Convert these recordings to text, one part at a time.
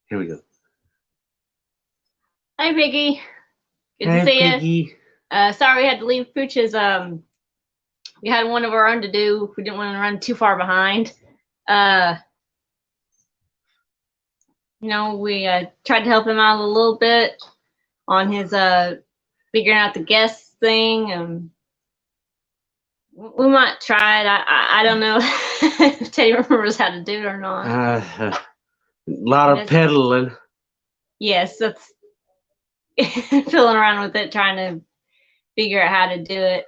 Here we go. Hi, Piggy. Good to Hey, see you. Piggy. Sorry we had to leave Pooch's. We had one of our own to do. We didn't want to run too far behind. Uh, we tried to help him out a little bit on his figuring out the guest thing. We might try it. I don't know if Teddy remembers how to do it or not. A lot of pedaling. Yes, that's fiddling around with it, trying to figure out how to do it.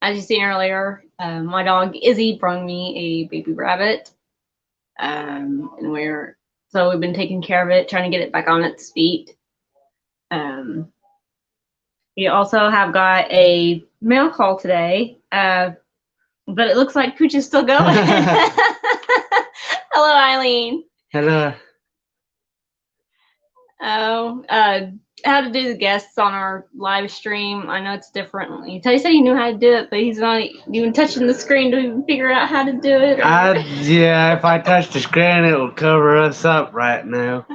As you seen earlier, my dog Izzy brought me a baby rabbit, and we've been taking care of it, trying to get it back on its feet. We also have got a mail call today, but it looks like Pooch is still going. Hello, Eileen. Hello. Oh, how to do the guests on our live stream. I know it's different. He said he knew how to do it, but he's not even touching the screen to even figure out how to do it. Yeah, if I touch the screen, it will cover us up right now.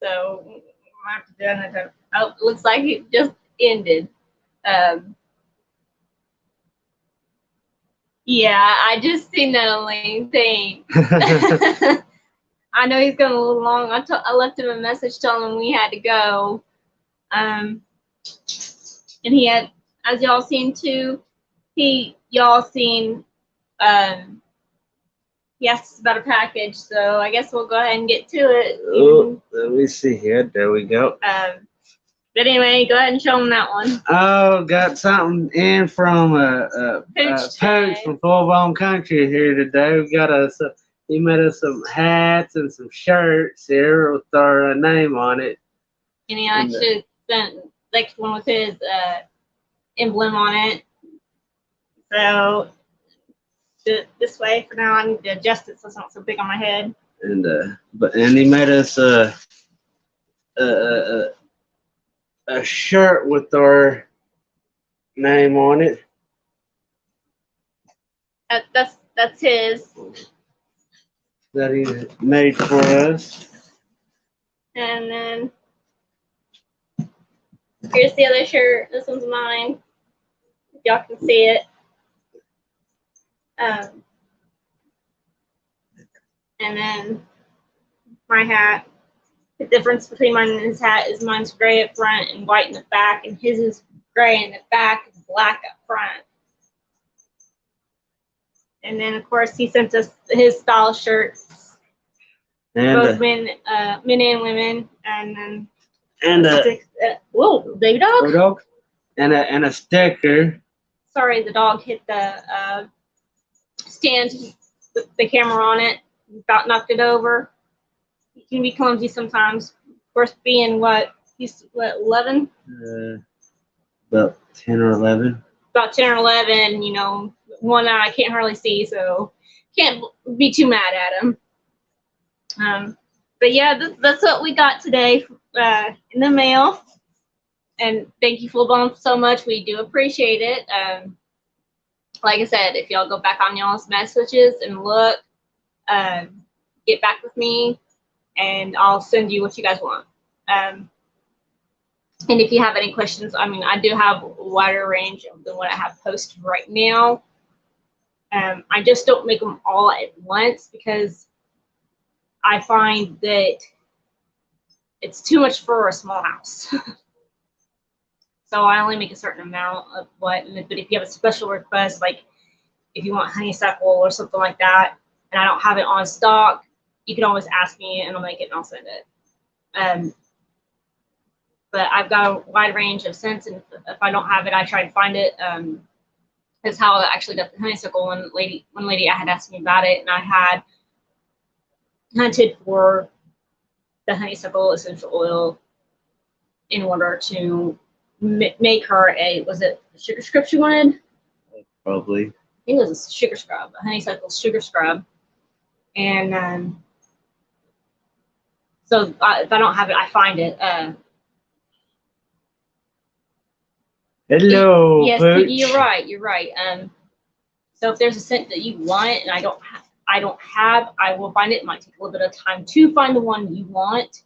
So we might have to do another. Oh, it looks like it just ended. Yeah, I just seen that on LinkedIn. I know he's going a little long. I left him a message telling him we had to go. And he had, as y'all seen too, y'all seen, he asked us about a package, so I guess we'll go ahead and get to it. Oh, let me see here. There we go. But anyway, go ahead and show him that one. Oh, got something in from Pooch from Full Bone Country here today. We got he made us some hats and some shirts here with our name on it. And he actually sent the next one with his emblem on it. So this way for now. I need to adjust it so it's not so big on my head. And he made us a shirt with our name on it. That's his. That he made for us. And then here's the other shirt. This one's mine. If y'all can see it. And then my hat. The difference between mine and his hat is mine's gray up front and white in the back, and his is gray in the back and black up front. And then, of course, he sent us his style shirts, both men and women, and then whoa, baby dog. And a sticker. Sorry, the dog hit the stand with the camera on it, about knocked it over. He can be clumsy sometimes. Of course, being he's 11? About 10 or 11. About 10 or 11, one eye I can't hardly see, so can't be too mad at him. But yeah, that's what we got today in the mail. And thank you, Full Bone, so much. We do appreciate it. Like I said, if y'all go back on y'all's messages and look, get back with me, and I'll send you what you guys want. And if you have any questions, I do have a wider range than what I have posted right now. I just don't make them all at once because I find that it's too much for a small house. So I only make a certain amount of but if you have a special request, like if you want honeysuckle or something like that, and I don't have it on stock, you can always ask me and I'll make it and I'll send it. But I've got a wide range of scents, and if I don't have it, I try and find it. That's how I actually got the honeysuckle. One lady I had asked me about it, and I had hunted for the honeysuckle essential oil in order to make her was it a sugar scrub she wanted? Probably. I think it was a sugar scrub, a honeysuckle sugar scrub. And so if I don't have it, I find it. Hello, yes, Pooch. you're right. So if there's a scent that you want and I don't I don't have, I will find it. It might take a little bit of time to find the one you want,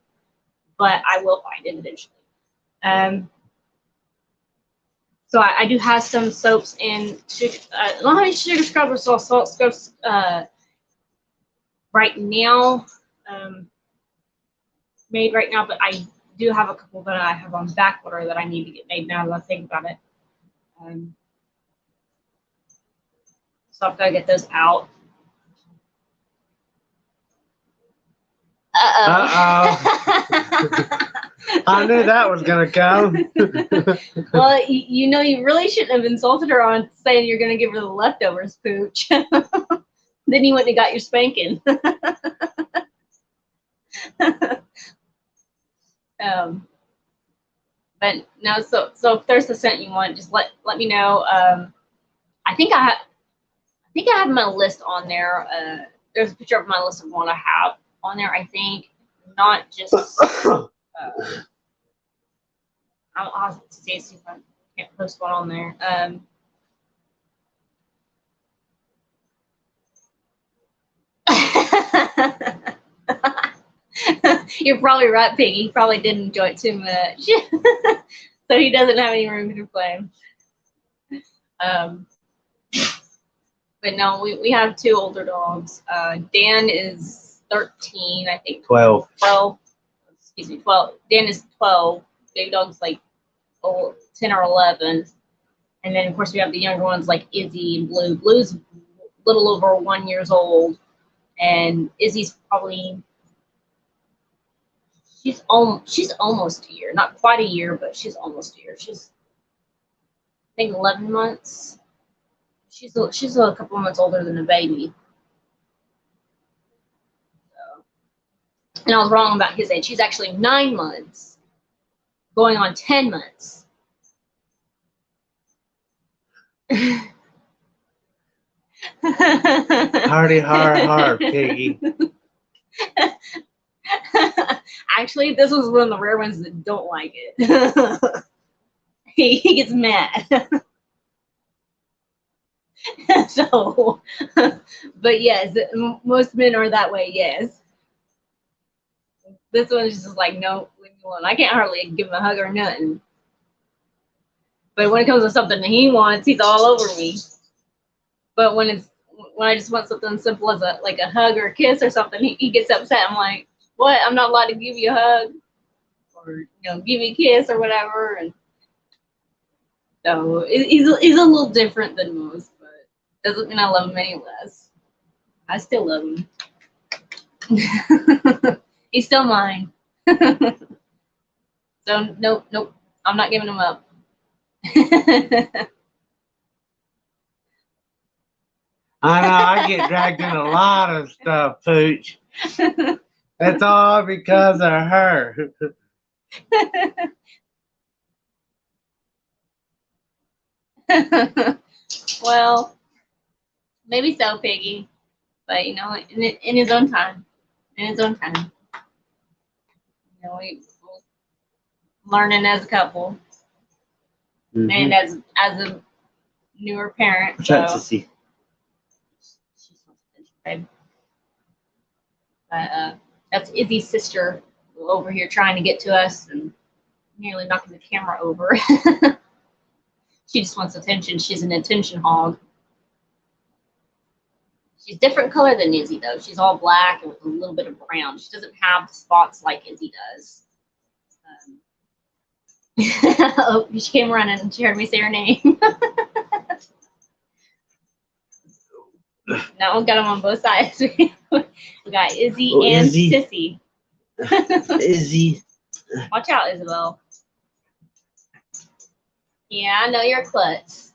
but I will find it eventually. So I do have some soaps and sugar, I don't have any sugar scrubs or salt scrubs right now, made right now, but I do have a couple that I have on back order that I need to get made now that I think about it. So I've got to get those out. I knew that was gonna come. Well, you really shouldn't have insulted her on saying you're gonna give her the leftovers, Pooch. Then you wouldn't have got your spanking. But no, so if there's a scent you want, just let me know. I think I have my list on there. There's a picture of my list of what I have on there. I think not just. I'll have to see if I can't post one on there. You're probably right, Piggy. He probably didn't enjoy it too much. So he doesn't have any room to complain. But no, we have 2 older dogs. Dan is 13, I think. 12. 12. Excuse me, 12. Dan is 12. Big dog's like 10 or 11. And then, of course, we have the younger ones like Izzy and Blue. Blue's a little over 1 year old. And Izzy's probably, she's almost a year. Not quite a year, but she's almost a year. She's, I think, 11 months. She's a couple of months older than a baby. So, and I was wrong about his age. She's actually 9 months, going on 10 months. Hardy har, Piggy. Actually, this was one of the rare ones that don't like it. He gets mad. So, but yes, most men are that way, yes. This one is just like, no, leave me alone. I can't hardly give him a hug or nothing. But when it comes to something that he wants, he's all over me. But when I just want something simple as a hug or a kiss or something, he gets upset. I'm like, what? I'm not allowed to give you a hug or give you a kiss or whatever. And so he's a little different than most, but doesn't mean I love him any less. I still love him. He's still mine. So nope, I'm not giving him up. I know, I get dragged in a lot of stuff, Pooch. That's all because of her. Well, maybe so, Piggy. But in his own time. In his own time. We're learning as a couple. Mm-hmm. And as a newer parent. What's that, Sissy? But that's Izzy's sister over here trying to get to us and nearly knocking the camera over. She just wants attention. She's an attention hog. She's different color than Izzy, though. She's all black and with a little bit of brown. She doesn't have the spots like Izzy does. Oh, she came running and she heard me say her name. Now we've got them on both sides. We got Izzy and Izzy. Sissy. Izzy. Watch out, Isabel. Yeah, I know you're a klutz.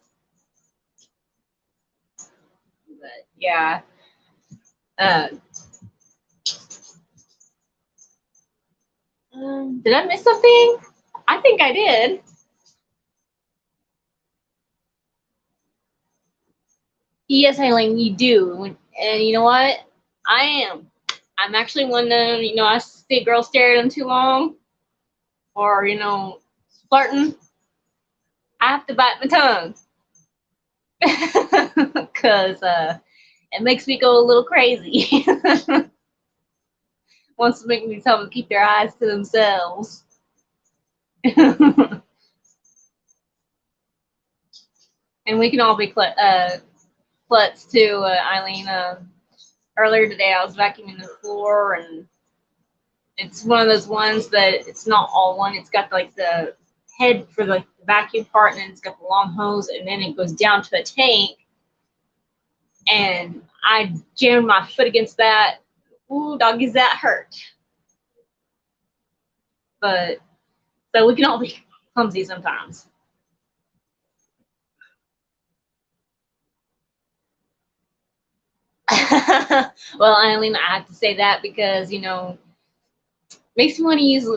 But yeah. Did I miss something? I think I did. Yes, Eileen, you do. And you know what? I am. I'm actually one that, I see a girl stare at him too long or, flirting. I have to bite my tongue. Because, it makes me go a little crazy. Wants to make me tell them to keep their eyes to themselves. And we can all be klutz too, Eileen. Earlier today, I was vacuuming the floor, and it's one of those ones that it's not all one. It's got like the head for the vacuum part, and then it's got the long hose, and then it goes down to a tank. And I jammed my foot against that. Ooh, doggies, that hurt. But so we can all be clumsy sometimes. Well, Eileen, I have to say that because, you know, makes me want to use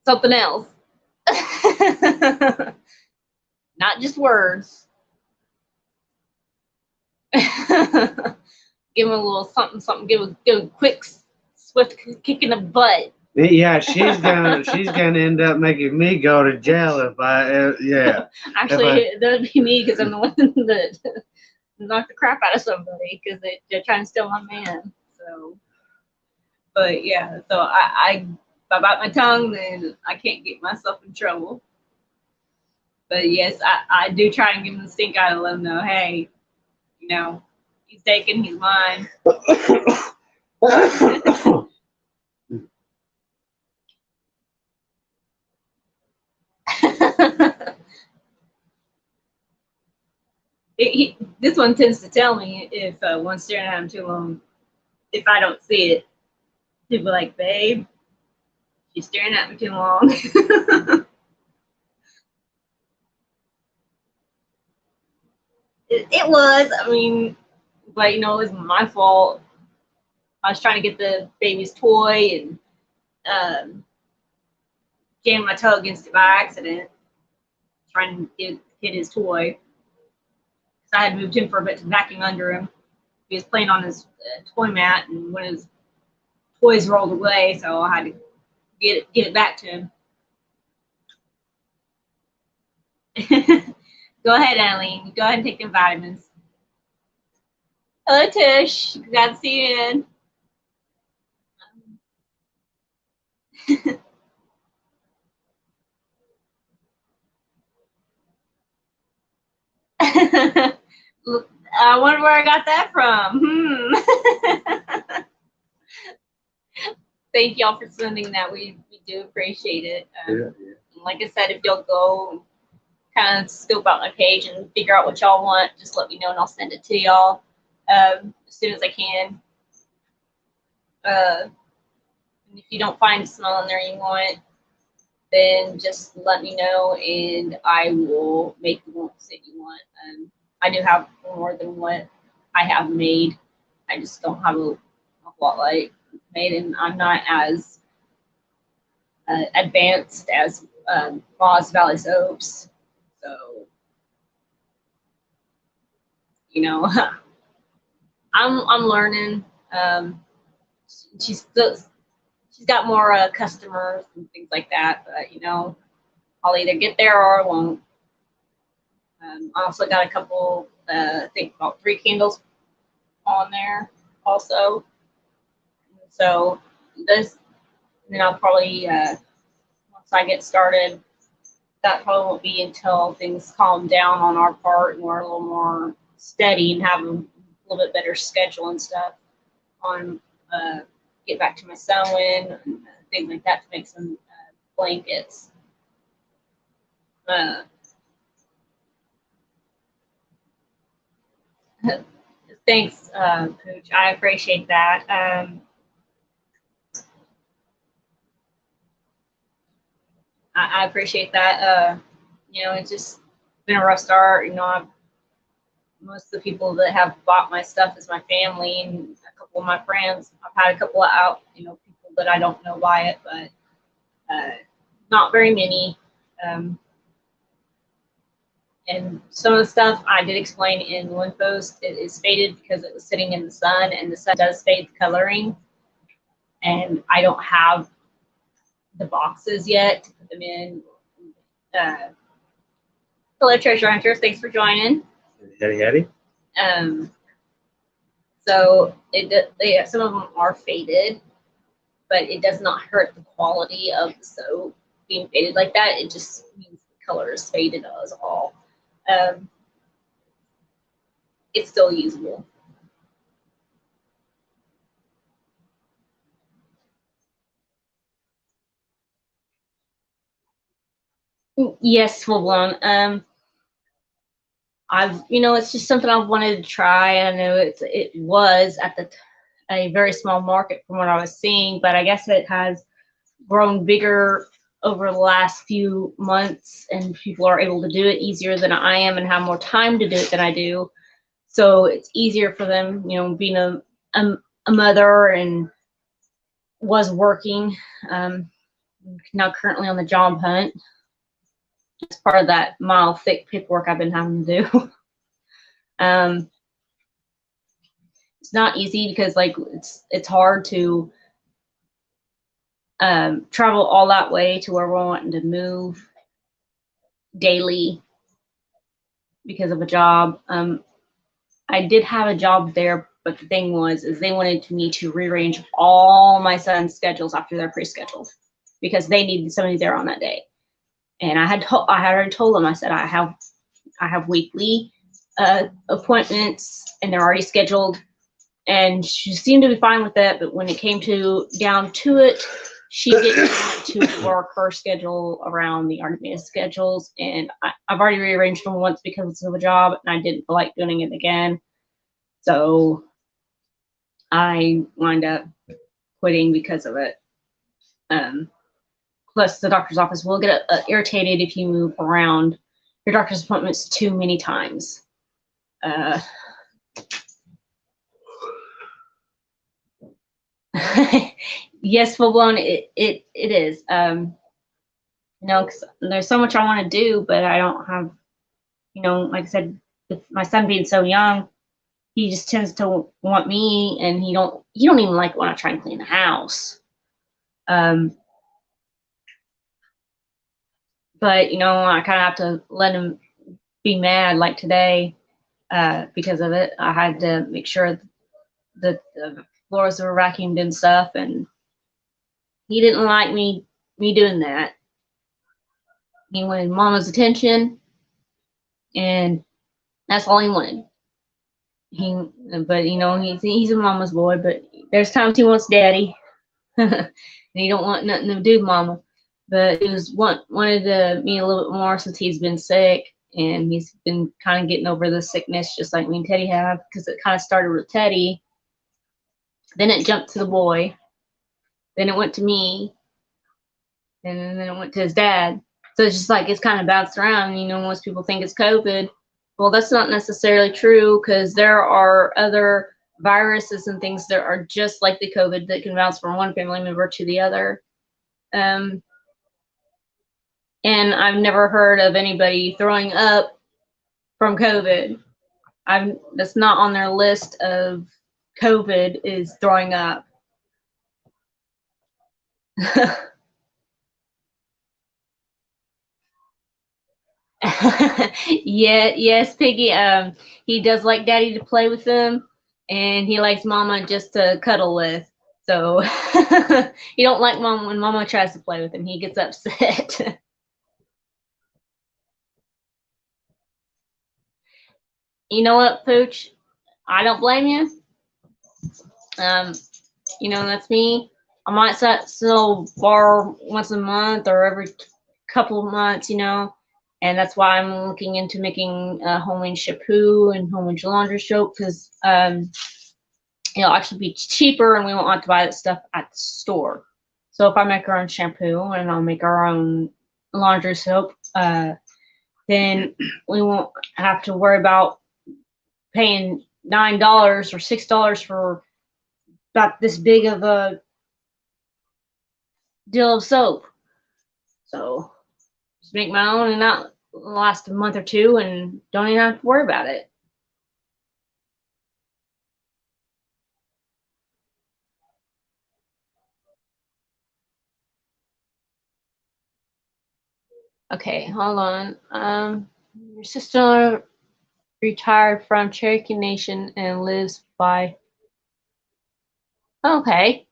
something else. Not just words. Give him a little something, something. Give a quick, swift kick in the butt. Yeah, she's gonna end up making me go to jail if I yeah. Actually, that'd be me because I'm the one that knocked the crap out of somebody because they're trying to steal my man. So, but yeah, so I bite my tongue, then I can't get myself in trouble. But yes, I do try and give him the stink eye to let him know, hey, you know, he's taken, he's mine. This one tends to tell me if one's staring at him too long. If I don't see it, he'll be like, babe, she's staring at me too long. It was, I mean, but you know, it was my fault. I was trying to get the baby's toy and jammed my toe against it by accident, trying to hit his toy. So I had moved him for a bit to vacuum under him. He was playing on his toy mat, and when his toys rolled away, so I had to get it back to him. Go ahead, Eileen. Go ahead and take them vitamins. Hello, Tish. Glad to see you in. I wonder where I got that from. Thank y'all for sending that. We do appreciate it. Yeah. Like I said, if you'll go and kind of scope out my page and figure out what y'all want, just let me know and I'll send it to y'all as soon as I can. And if you don't find a smell in there you want, then just let me know and I will make the ones that you want. I do have more than what I have made. I just don't have a lot like made, and I'm not as advanced as Ross Valley Soaps. So, you know, I'm learning. She's got more customers and things like that, but you know, I'll either get there or I won't. I also got a couple, I think about 3 candles on there also. So this, then I'll probably, once I get started, that probably won't be until things calm down on our part and we're a little more steady and have a little bit better schedule and stuff on, get back to my sewing and things like that to make some blankets. Thanks, Pooch. I appreciate that. I appreciate that. You know, it's just been a rough start. You know, most of the people that have bought my stuff is my family and a couple of my friends. I've had a couple of people that I don't know buy it, but not very many. And some of the stuff I did explain in one post, it is faded because it was sitting in the sun, and the sun does fade the coloring. And I don't have the boxes yet to put them in. Hello, Treasure Hunters. Thanks for joining. Yeti. So some of them are faded, but it does not hurt the quality of the soap being faded like that. It just means the color is faded as all. It's still usable. Yes, full blown. It's just something I've wanted to try. I know it was at a very small market from what I was seeing, but I guess it has grown bigger over the last few months, and people are able to do it easier than I am and have more time to do it than I do. So it's easier for them, being a mother and was working, now currently on the job hunt. It's part of that mile thick paperwork I've been having to do. It's not easy because it's hard to travel all that way to where we're wanting to move daily because of a job. I did have a job there, but the thing is they wanted me to rearrange all my son's schedules after they're pre-scheduled because they needed somebody there on that day. And I had already told them, I said, I have weekly appointments and they're already scheduled. And she seemed to be fine with that, but when it came down to it, she didn't want to work her schedule around the Artemia schedules. And I've already rearranged them once because of a job, and I didn't feel like doing it again. So I wind up quitting because of it. Plus, the doctor's office will get irritated if you move around your doctor's appointments too many times. Yes, full blown. It is. Because there's so much I want to do, but I don't have. Like I said, with my son being so young, he just tends to want me, and he don't even like it when I try and clean the house. But I kind of have to let him be mad. Like today, because of it, I had to make sure that the floors were vacuumed and stuff, and he didn't like me doing that. He wanted mama's attention, and that's all he wanted. But he's a mama's boy, but there's times he wants daddy, and he don't want nothing to do with mama. But he wanted me a little bit more since he's been sick, and he's been kind of getting over the sickness, just like me and Teddy have, because it kind of started with Teddy, then it jumped to the boy, then it went to me, and then it went to his dad. So it's just like it's kind of bounced around. Most people think it's COVID. Well, that's not necessarily true because there are other viruses and things that are just like the COVID that can bounce from one family member to the other. And I've never heard of anybody throwing up from COVID. That's not on their list of COVID is throwing up. Yes, Piggy. He does like Daddy to play with him, and he likes Mama just to cuddle with. So he don't like Mama when Mama tries to play with him. He gets upset. You know what, Pooch? I don't blame you. That's me. I might still borrow once a month or every couple of months, and that's why I'm looking into making homemade shampoo and homemade laundry soap because it'll actually be cheaper and we won't have to buy that stuff at the store. So if I make our own shampoo and I'll make our own laundry soap, then we won't have to worry about paying $9 or $6 for about this big of a deal of soap. So just make my own and not last a month or two and don't even have to worry about it. Okay, hold on. Your sister retired from Cherokee Nation and lives by. Okay,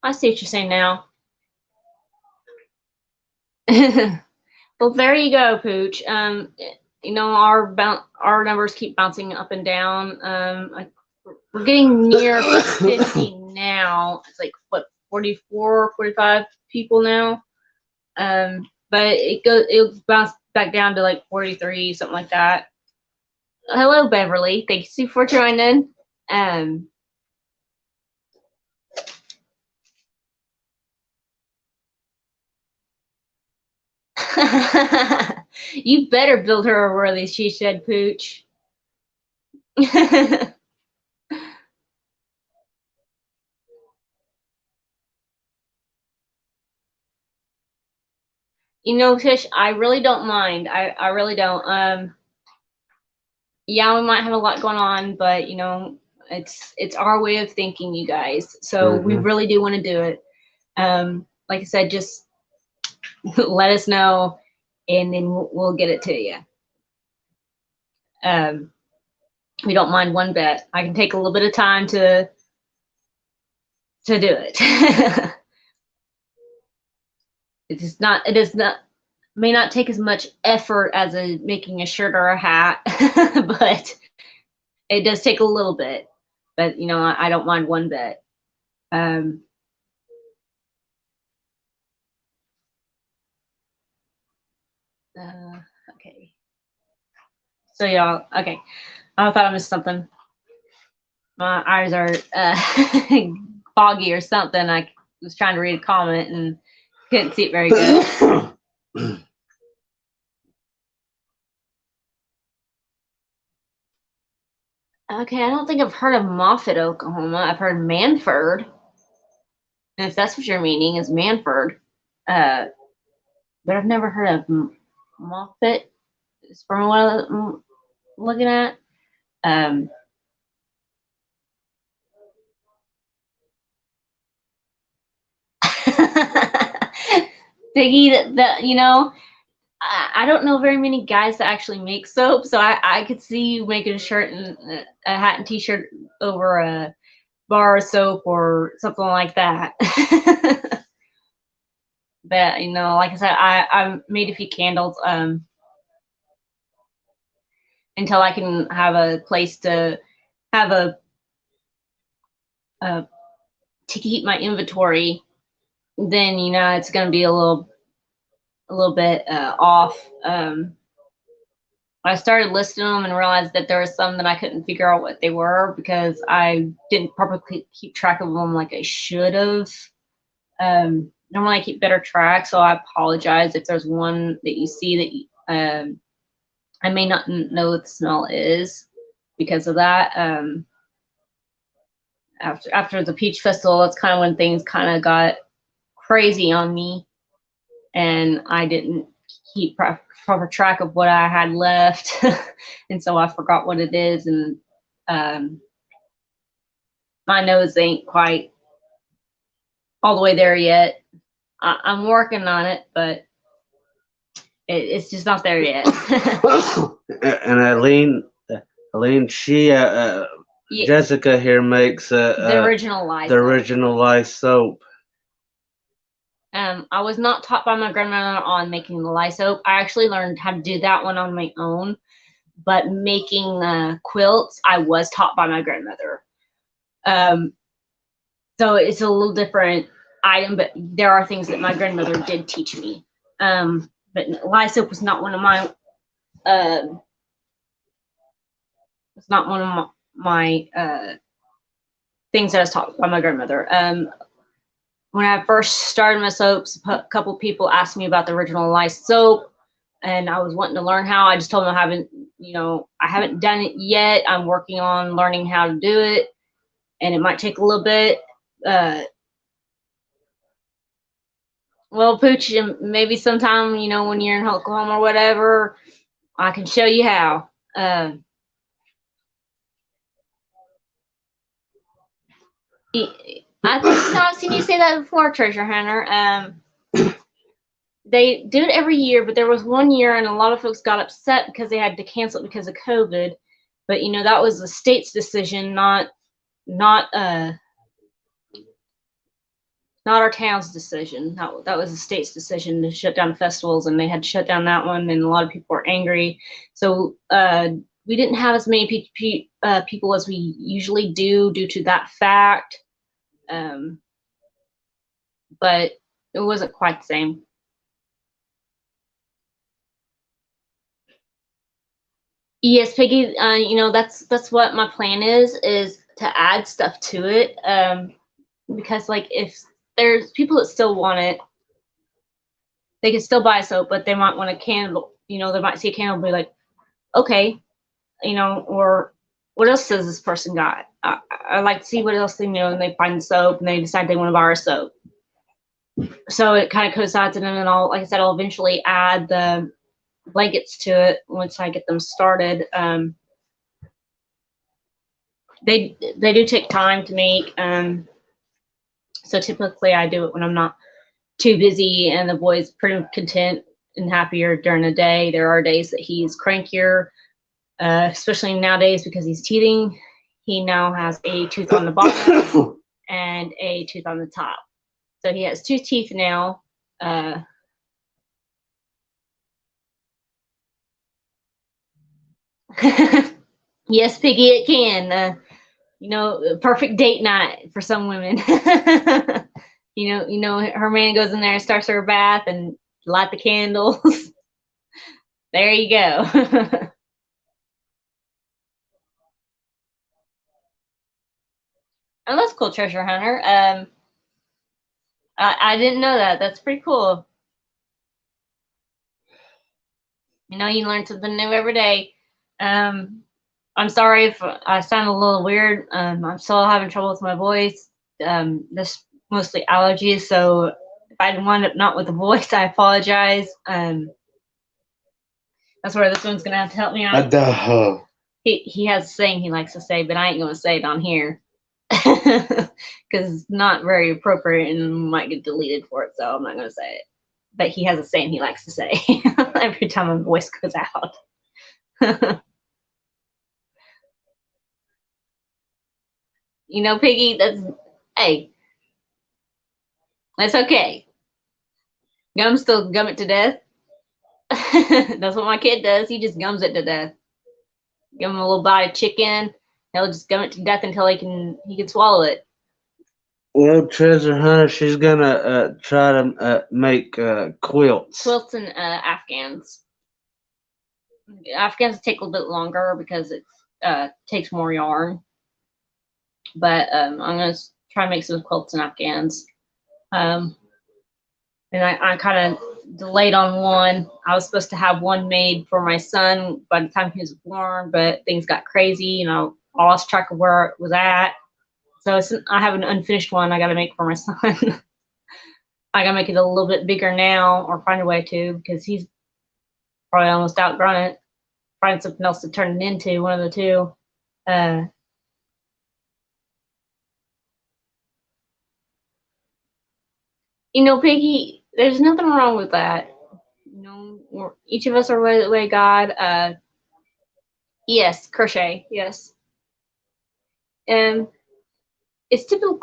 I see what you're saying now. Well, there you go, Pooch. You know, our numbers keep bouncing up and down. We're getting near 50 now. It's like what, 44, 45 people now. But it'll bounce back down to like 43, something like that. Hello, Beverly. Thank you for joining. You better build her a worthy she shed, Pooch. You know, Tish, I really don't mind. I really don't. Yeah, we might have a lot going on, but you know, it's our way of thinking, you guys. So we really do want to do it. Like I said, just let us know, and then we'll get it to you. We don't mind one bit. I can take a little bit of time to do it. It is not may not take as much effort as making a shirt or a hat, but it does take a little bit. But you know, I don't mind one bit. Okay. So y'all, okay. I thought I missed something. My eyes are foggy or something. I was trying to read a comment and couldn't see it very good. Okay, I don't think I've heard of Moffat, Oklahoma. I've heard Manford. And if that's what you're meaning, is Manford. But I've never heard of Moffat. Is from what I'm looking at. Biggie, that you know, I don't know very many guys that actually make soap, so I could see you making a shirt and a hat and t-shirt over a bar of soap or something like that. But you know, like I said, I made a few candles until I can have a place to have a to keep my inventory. Then you know it's going to be a little bit off. I started listing them and realized that there were some that I couldn't figure out what they were because I didn't properly keep track of them like I should have. Normally I keep better track, so I apologize if there's one that you see that I may not know what the smell is because of that. After the Peach Festival, that's kind of when things kind of got crazy on me, and I didn't keep proper track of what I had left, and so I forgot what it is, and my nose ain't quite all the way there yet. I'm working on it, but it's just not there yet. And Eileen, she, yeah. Jessica here makes the original lye soap. I was not taught by my grandmother on making the lye soap. I actually learned how to do that one on my own. But making quilts, I was taught by my grandmother. So it's a little different item, but there are things that my grandmother did teach me. But lye soap was not one of my things that I was taught by my grandmother. When I first started my soaps, a couple people asked me about the original lye soap, and I was wanting to learn how. I just told them I haven't done it yet. I'm working on learning how to do it, and it might take a little bit. Well, Pooch, maybe sometime, you know, when you're in Oklahoma or whatever, I can show you how. I think I've seen you say that before, Treasure Hunter. they do it every year, but there was one year and a lot of folks got upset because they had to cancel it because of COVID. But you know, that was the state's decision, not our town's decision. That was the state's decision to shut down festivals, and they had to shut down that one, and a lot of people were angry. So we didn't have as many people as we usually do due to that fact. But it wasn't quite the same. Yes, Peggy, you know, that's what my plan is to add stuff to it. Because like if there's people that still want it, they can still buy soap, but they might want a candle. You know, they might see a candle and be like, okay, you know, or what else does this person got? I like to see what else they know, and they find the soap and they decide they want to buy our soap. So it kind of coincides, and then I'll, like I said, I'll eventually add the blankets to it once I get them started. They do take time to make. So typically I do it when I'm not too busy and the boy's pretty content and happier during the day. There are days that he's crankier, especially nowadays because he's teething. He now has a tooth on the bottom and a tooth on the top. So he has 2 teeth now. Yes, Piggy, it can. You know, perfect date night for some women. you know, her man goes in there and starts her bath and light the candles. There you go. Oh, that's cool, treasure hunter. I didn't know that. That's pretty cool. You know, you learn something new every day. I'm sorry if I sound a little weird. I'm still having trouble with my voice. This mostly allergies, so if I wind up not with a voice, I apologize. That's where this one's gonna have to help me out. He has a saying he likes to say, but I ain't gonna say it on here because it's not very appropriate and might get deleted for it. So I'm not gonna say it. But he has a saying he likes to say every time my voice goes out. You know, Piggy, hey, that's okay. Gums still gum it to death. That's what my kid does. He just gums it to death. Give him a little bite of chicken. He'll just gum it to death until he can swallow it. Well, treasure hunter, she's gonna try to make quilts. Quilts and Afghans. Afghans take a little bit longer because it takes more yarn. But I'm gonna try to make some quilts and Afghans. And I kind of delayed on one. I was supposed to have one made for my son by the time he was born, but things got crazy and I lost track of where it was at. So I have an unfinished one I got to make for my son. I got to make it a little bit bigger now or find a way to because he's probably almost outgrown it. Find something else to turn it into, one of the two. You know, Piggy, there's nothing wrong with that. You know, each of us are the way God. Yes, crochet. Yes, and it's kind of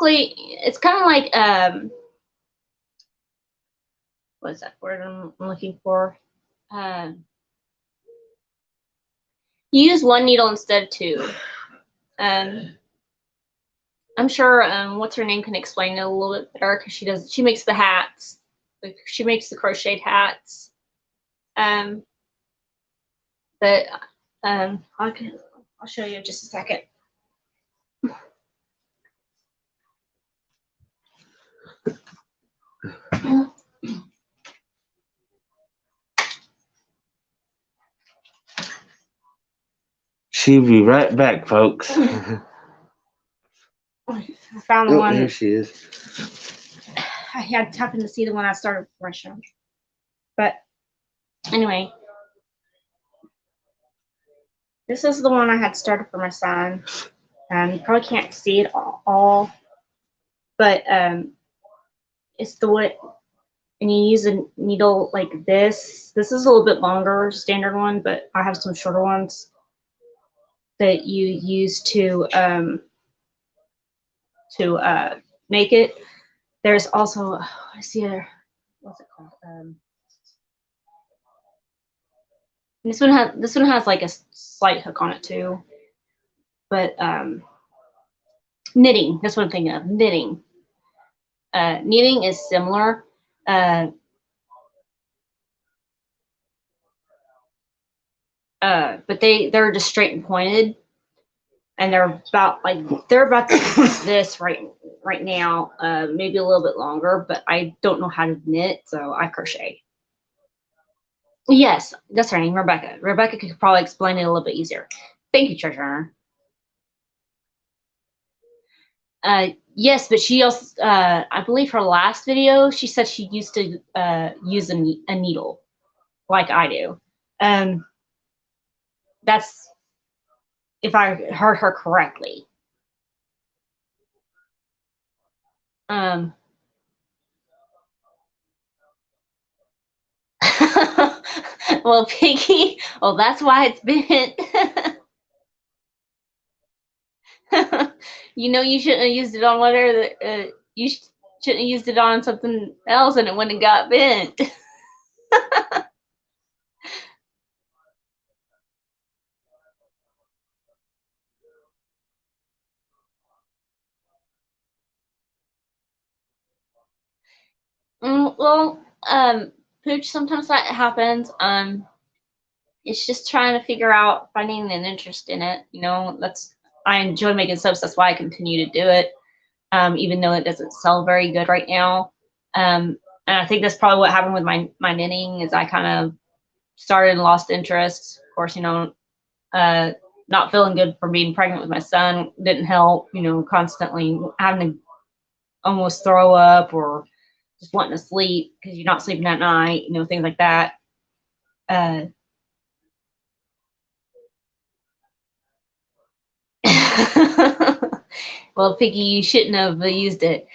like what's that word I'm looking for? You use one needle instead of 2. I'm sure what's her name can explain it a little bit better because she makes the hats. She makes the crocheted hats. But I'll show you in just a second. She'll be right back, folks. I found the one. Here she is. I had happened to see the one I started for my show. But anyway, this is the one I had started for my son. You probably can't see it all, but it's the way and you use a needle like this. This is a little bit longer, standard one, but I have some shorter ones that you use to make it. There's also, what is the other, what's it called? This one has like a slight hook on it too. But knitting, that's what I'm thinking of. Knitting. Knitting is similar. But they're just straight and pointed, and they're about this right now, maybe a little bit longer, but I don't know how to knit, so I crochet. Yes, that's her name, Rebecca. Rebecca could probably explain it a little bit easier. Thank you, Treasure. Yes, but she also, I believe her last video, she said she used to use a needle, like I do. That's if I heard her correctly. Well, Piggy, well, that's why it's bent. You know, you shouldn't have used it on whatever. You shouldn't have used it on something else, and it wouldn't have got bent. Well, Pooch, sometimes that happens. It's just trying to figure out finding an interest in it. You know, I enjoy making subs. That's why I continue to do it, even though it doesn't sell very good right now. And I think that's probably what happened with my knitting is I kind of started and lost interest. Of course, you know, not feeling good from being pregnant with my son didn't help. You know, constantly having to almost throw up or just wanting to sleep because you're not sleeping at night. You know, things like that. Well, Piggy, you shouldn't have used it.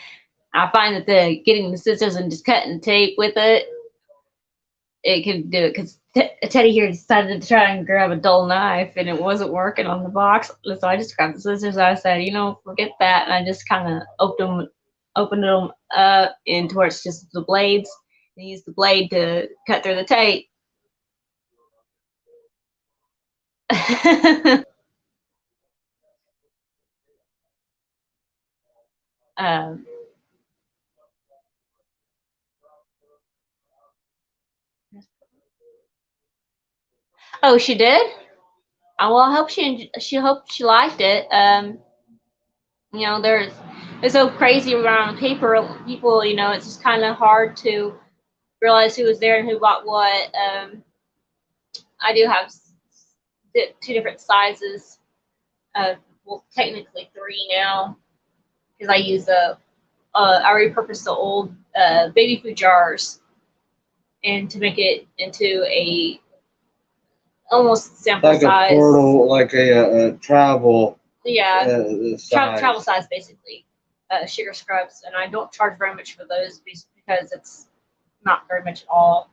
I find that getting the scissors and just cutting tape with it, it can do it because Teddy here decided to try and grab a dull knife and it wasn't working on the box. So I just grabbed the scissors. I said, you know, forget that. And I just kind of opened them up into where it's just the blades and use the blade to cut through the tape. um, oh, she did? Well, I hope she hoped she liked it. You know, it's so crazy around paper people. You know, it's just kind of hard to realize who was there and who bought what. I do have two different sizes. Well, technically three now, because I use I repurposed the old baby food jars and to make it into a almost sample like size. A portal, like a travel. Yeah, travel size basically. Sugar scrubs, and I don't charge very much for those because it's not very much at all.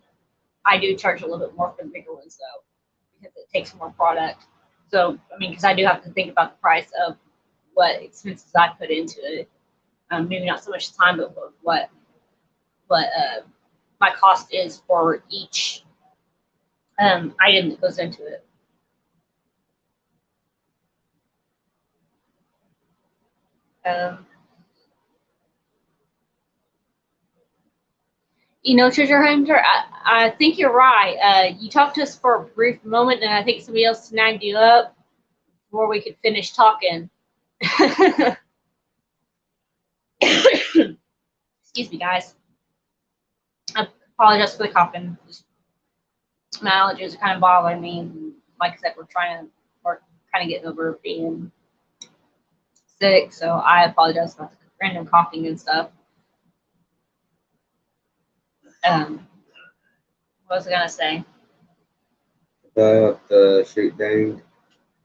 I do charge a little bit more for the bigger ones though, because it takes more product. So I mean, because I do have to think about the price of what expenses I put into it. Maybe not so much time, but what my cost is for each item that goes into it. You know, Treasure Hunter, I think you're right. You talked to us for a brief moment, and I think somebody else snagged you up before we could finish talking. Excuse me, guys. I apologize for the coughing. My allergies are kind of bothering me. Like I said, we're kind of getting over being sick, so I apologize for the random coughing and stuff. What was I gonna say? About the street thing.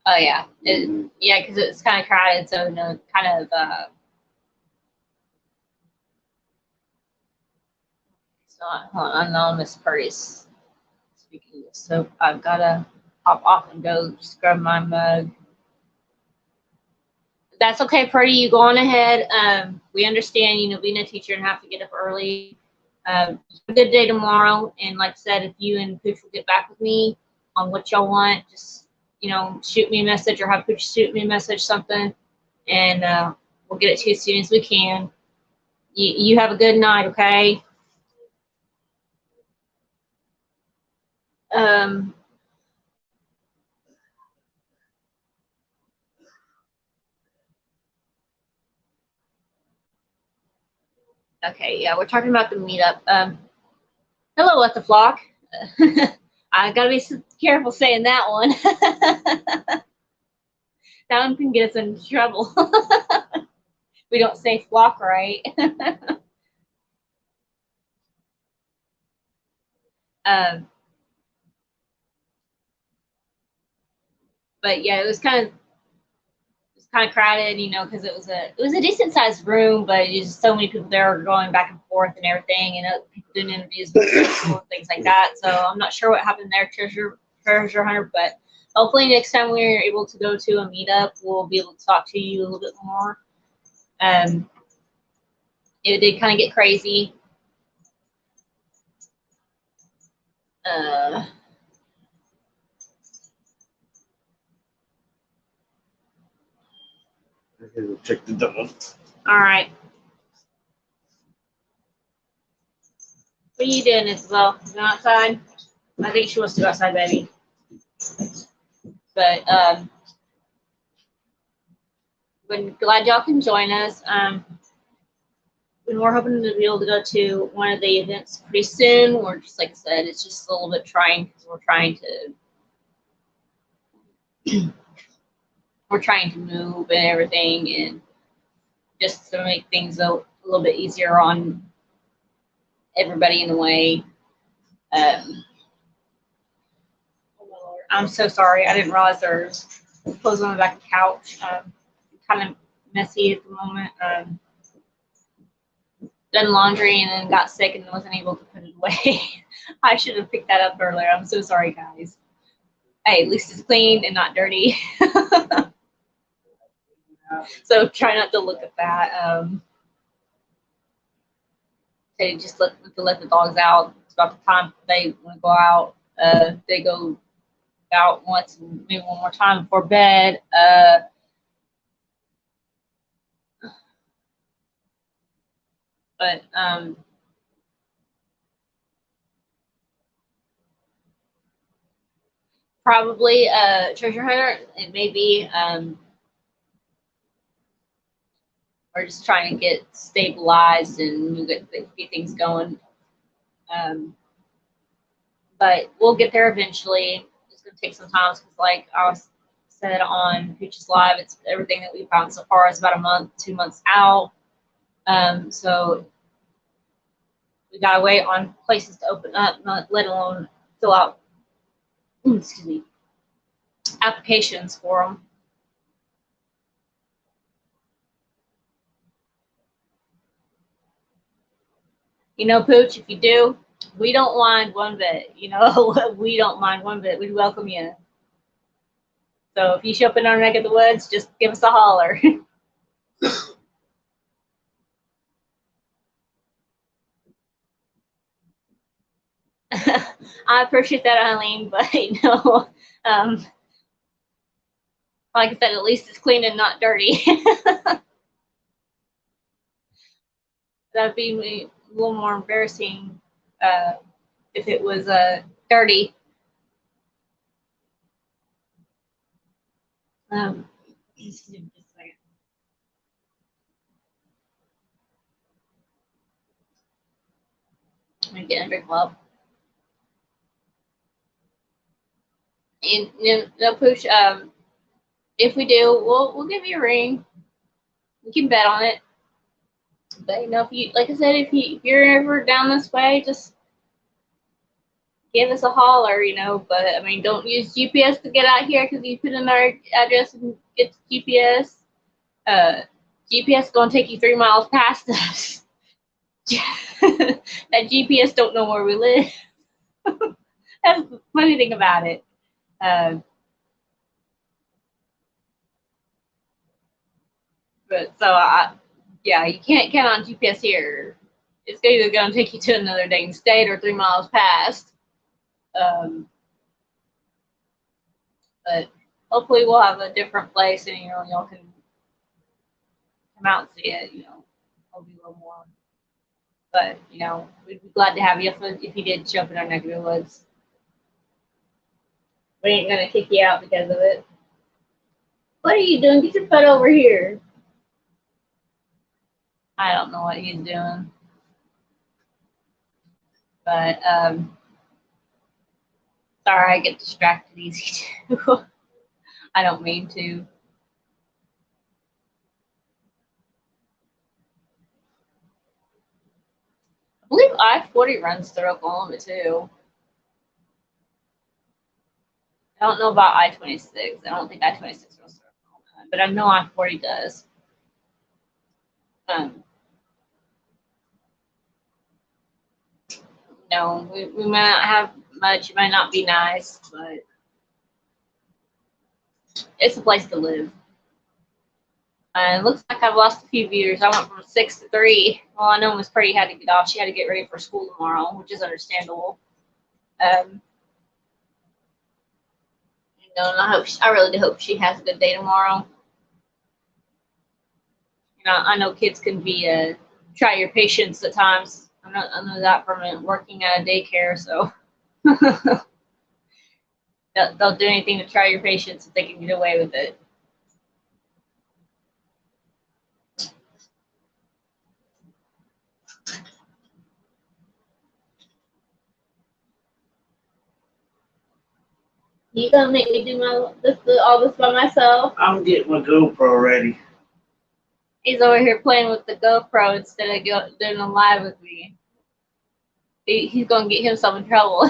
Oh yeah, yeah, because it's kind of crowded, so you know, kind of. So hold on, I know Miss Purdy's speaking, so I've gotta hop off and go scrub my mug. That's okay, Purdy. You go on ahead. We understand, being a teacher and have to get up early. Have a good day tomorrow. And like I said, if you and Pooch will get back with me on what y'all want, just shoot me a message or have Pooch shoot me a message, something, and we'll get it to you as soon as we can. You have a good night, okay? Okay, yeah, we're talking about the meetup. Hello, What the Flock. I gotta be careful saying that one. That one can get us in trouble. We don't say flock right. But yeah, it was kind of crowded, because it was a decent sized room, but just so many people there were going back and forth and everything, and people doing interviews and things like that. So I'm not sure what happened there, Treasure Hunter, but hopefully next time we're able to go to a meetup, we'll be able to talk to you a little bit more. It did kind of get crazy. Check the door. All right. What are you doing, Isabel? You going outside? I think she wants to go outside, baby. But we're glad y'all can join us. We're hoping to be able to go to one of the events pretty soon. We're just, like I said, it's just a little bit trying because we're trying to move and everything, and just to make things a little bit easier on everybody in the way. I'm so sorry. I didn't realize there's clothes on the back of the couch. Kind of messy at the moment. Done laundry and then got sick and wasn't able to put it away. I should have picked that up earlier. I'm so sorry, guys. Hey, at least it's clean and not dirty. So try not to look at that. They just let the dogs out. It's about the time they want to go out. They go out once, maybe one more time before bed. But probably Treasure Hunter. It may be. We're just trying to get stabilized and get things going. But we'll get there eventually. It's going to take some time because, like I said on Pooch's Live, it's everything that we've found so far is about a month, 2 months out. So we got to wait on places to open up, not let alone fill out, applications for them. Pooch, if you do, we don't mind one bit. We don't mind one bit. We welcome you. So if you show up in our neck of the woods, just give us a holler. I appreciate that, Eileen, but like I said, at least it's clean and not dirty. That'd be a little more embarrassing if it was dirty. Excuse me just a second. I'm gonna get a drink club. And Pooch, if we do, we'll give you a ring. You can bet on it. But if you, like I said, if you're ever down this way, just give us a holler, But I mean, don't use GPS to get out here because you put in our address and get to GPS. GPS is gonna take you 3 miles past us. that GPS don't know where we live. That's the funny thing about it. But so yeah, you can't count on GPS here. It's either going to take you to another dang state or 3 miles past. But hopefully we'll have a different place and y'all can come out and see it. It'll be a little more. But we'd be glad to have you if you did show up in our neck of the woods. We ain't gonna kick you out because of it. What are you doing? Get your butt over here. I don't know what he's doing. But sorry, I get distracted easy too. I don't mean to. I believe I-40 runs through Oklahoma too. I don't know about I-26. I don't think I-26 runs through Oklahoma, but I know I-40 does. No, we might not have much. It might not be nice, but it's a place to live. It looks like I've lost a few viewers. I went from 6 to 3. Well, I know Miss Purdy had to get off. She had to get ready for school tomorrow, which is understandable. And I really do hope she has a good day tomorrow. I know kids can be try your patience at times. I know that from working at a daycare, so they'll do anything to try your patience if they can get away with it. You gonna make me do all this by myself? I'm getting my GoPro ready. He's over here playing with the GoPro instead of doing a live with me. He's gonna get himself in trouble.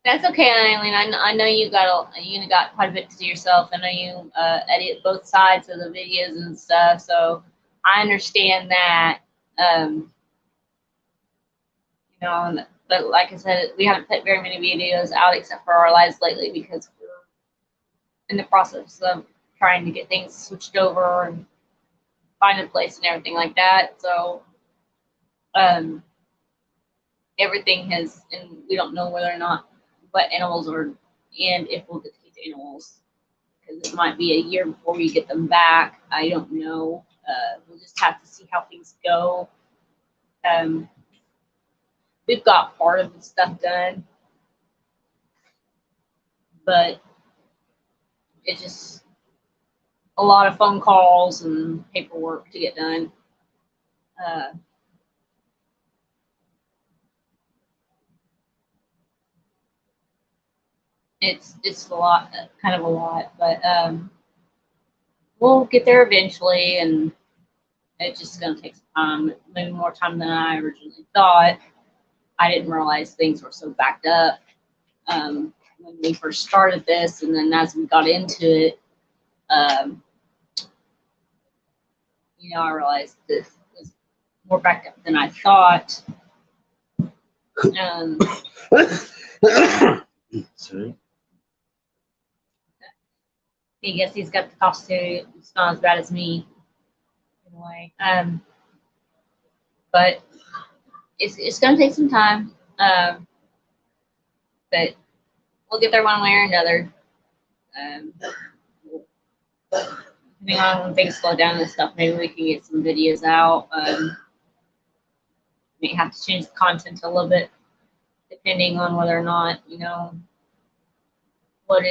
That's okay, Eileen. I know you got quite a bit to do yourself. I know you edit both sides of the videos and stuff, so I understand that. But like I said, we haven't put very many videos out except for our lives lately because we're in the process of trying to get things switched over and find a place and everything like that. So everything has, and we don't know whether or not what animals are and if we'll get to keep the animals because it might be a year before we get them back. I don't know. We'll just have to see how things go. We've got part of the stuff done, but it's just a lot of phone calls and paperwork to get done. It's a lot, kind of a lot, but we'll get there eventually, and it's just going to take some time, maybe more time than I originally thought. I didn't realize things were so backed up when we first started this, and then as we got into it, I realized this was more backed up than I thought. Sorry. I guess he's got the cough too. It's not as bad as me, in a way. But it's going to take some time. But we'll get there one way or another. Depending on when things slow down and stuff, maybe we can get some videos out. May have to change the content a little bit, depending on whether or not where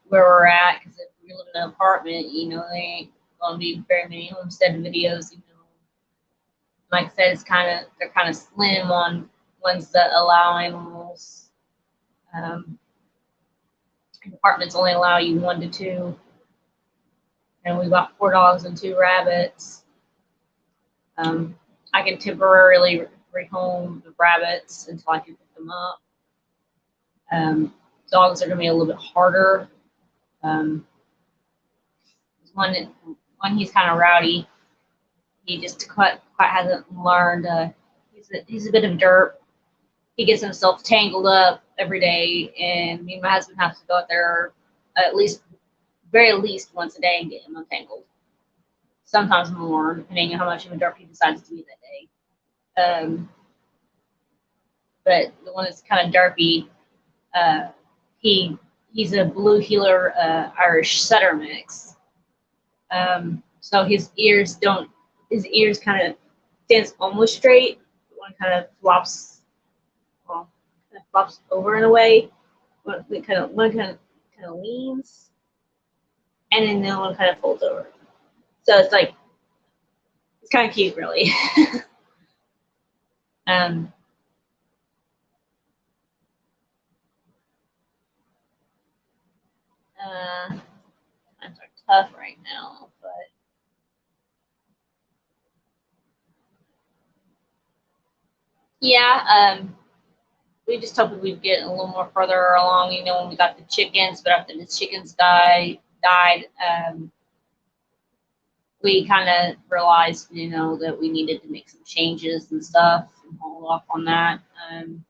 we're at. Because if we live in an apartment, there ain't gonna be very many homestead videos. Like I said, they're kind of slim on ones that allow animals. Apartments only allow you 1 to 2, and we've got 4 dogs and 2 rabbits. I can temporarily rehome the rabbits until I can pick them up. Dogs are going to be a little bit harder. One when he's kind of rowdy. He just quite hasn't learned. He's a bit of a derp. He gets himself tangled up every day, and me and my husband have to go out there at least, very least once a day and get him untangled. Sometimes more, depending on how much of a derp he decides to be that day. But the one that's kind of derpy, he's a blue heeler Irish setter mix. So his ears kind of stands almost straight. One kind of flops over in a way. One kind of leans, and then the other one kind of folds over. So it's kind of cute, really. Times are tough right now, but yeah, we just hoped we'd get a little more further along, when we got the chickens, but after the chickens died, we kind of realized, that we needed to make some changes and stuff and hold off on that. And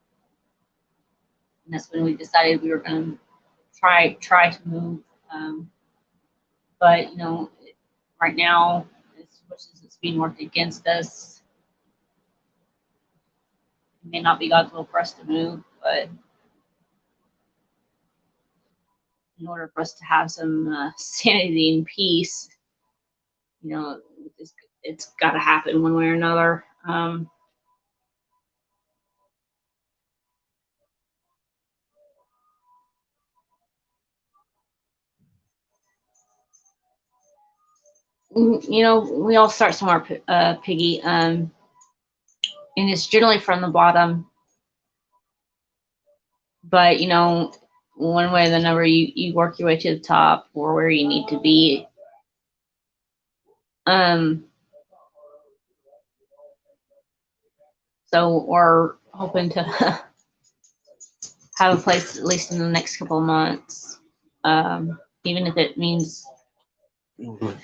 that's when we decided we were going to try to move. But, right now, as much as it's being worked against us, it may not be God's will for us to move, but in order for us to have some sanity and peace, it's got to happen one way or another. We all start somewhere, Piggy, and it's generally from the bottom. But one way or another, you work your way to the top or where you need to be. So we're hoping to have a place at least in the next couple of months, even if it means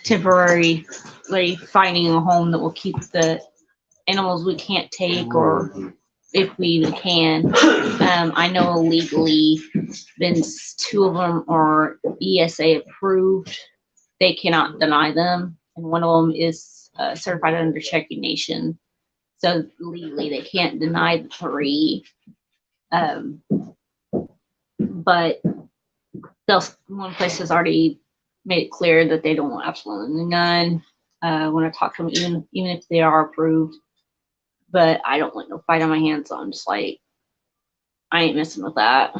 temporarily finding a home that will keep the animals we can't take, or if we even can. I know legally, since 2 of them are ESA approved, they cannot deny them, and one of them is certified under Cherokee Nation. So legally, they can't deny the 3. But one place has already made it clear that they don't want absolutely none. When I talk to them, even if they are approved. But I don't want no fight on my hands, so I'm just like, I ain't messing with that.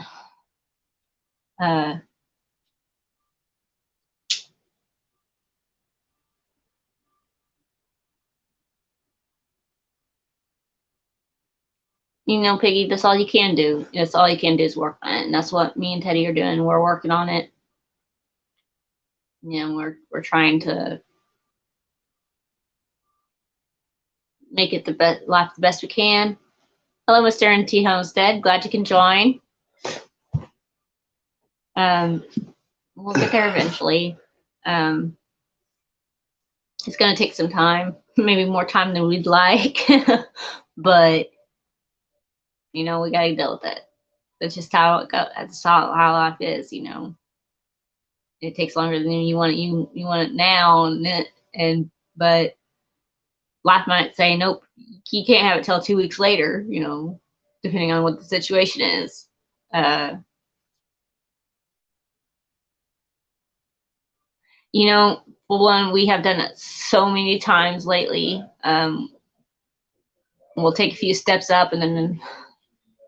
Piggy, that's all you can do. That's all you can do is work on it. And that's what me and Teddy are doing. We're working on it. We're trying to make it the best we can. Hello, Mr. N.T. Homestead. Glad you can join. We'll get there eventually. It's going to take some time, maybe more time than we'd like, but we got to deal with it. That's just how it goes. That's how life is. It takes longer than you want it. You want it now, but life might say, nope, you can't have it till 2 weeks later. Depending on what the situation is. One, we have done it so many times lately. We'll take a few steps up and then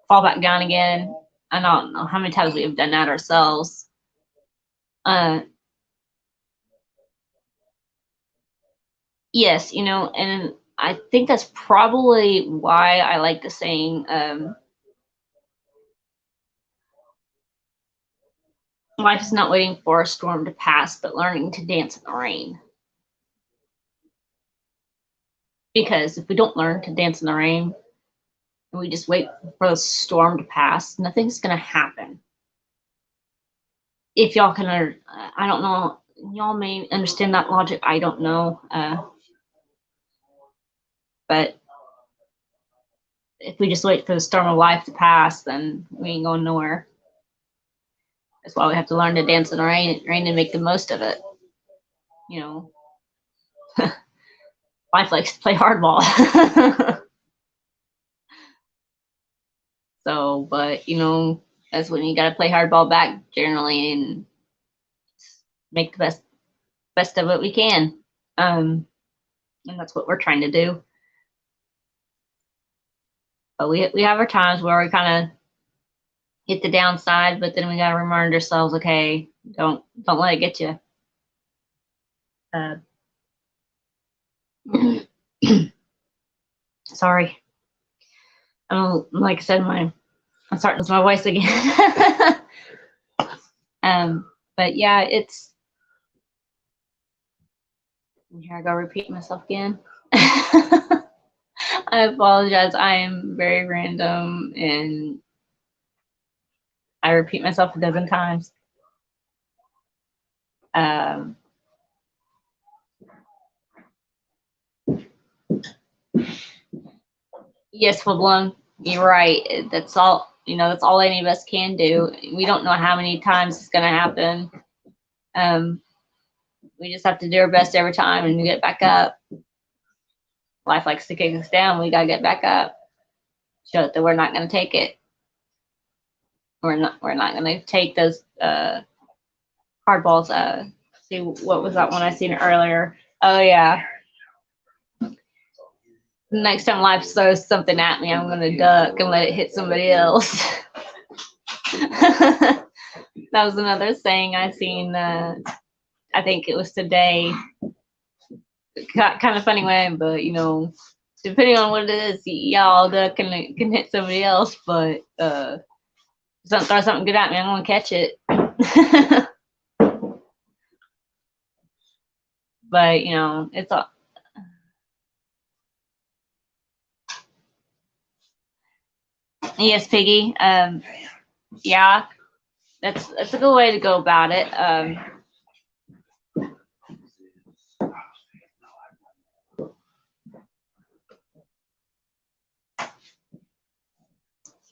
fall back down again. I don't know how many times we have done that ourselves. Yes, and I think that's probably why I like the saying, life is not waiting for a storm to pass, but learning to dance in the rain. Because if we don't learn to dance in the rain, and we just wait for the storm to pass, nothing's going to happen. If y'all can, I don't know y'all may understand that logic. I don't know. But if we just wait for the storm of life to pass, then we ain't going nowhere. That's why we have to learn to dance in the rain and make the most of it. You know, life likes to play hardball. So, but you know, that's when you got to play hardball back generally and make the best of it we can. And that's what we're trying to do. But we have our times where we kind of hit the downside, but then we got to remind ourselves, okay, don't let it get you. Sorry. Like I said, I'm starting to lose my voice again. But yeah, it's. Here I go, repeat myself again. I apologize. I am very random and I repeat myself a dozen times. Yes, full blown. You're right. That's all. You know, that's all any of us can do. We don't know how many times it's going to happen. We just have to do our best every time and get back up. Life likes to kick us down. We got to get back up. Show that we're not going to take it. We're not going to take those hard balls. See, what was that one I seen earlier? Oh yeah. Next time life throws something at me, I'm gonna duck and let it hit somebody else. That was another saying I seen. I think it was today. Kind of funny way, but you know, depending on what it is, y'all duck and can hit somebody else. But throw something good at me, I'm gonna catch it. But you know, it's all. Yes, Piggy. Yeah, that's a good way to go about it.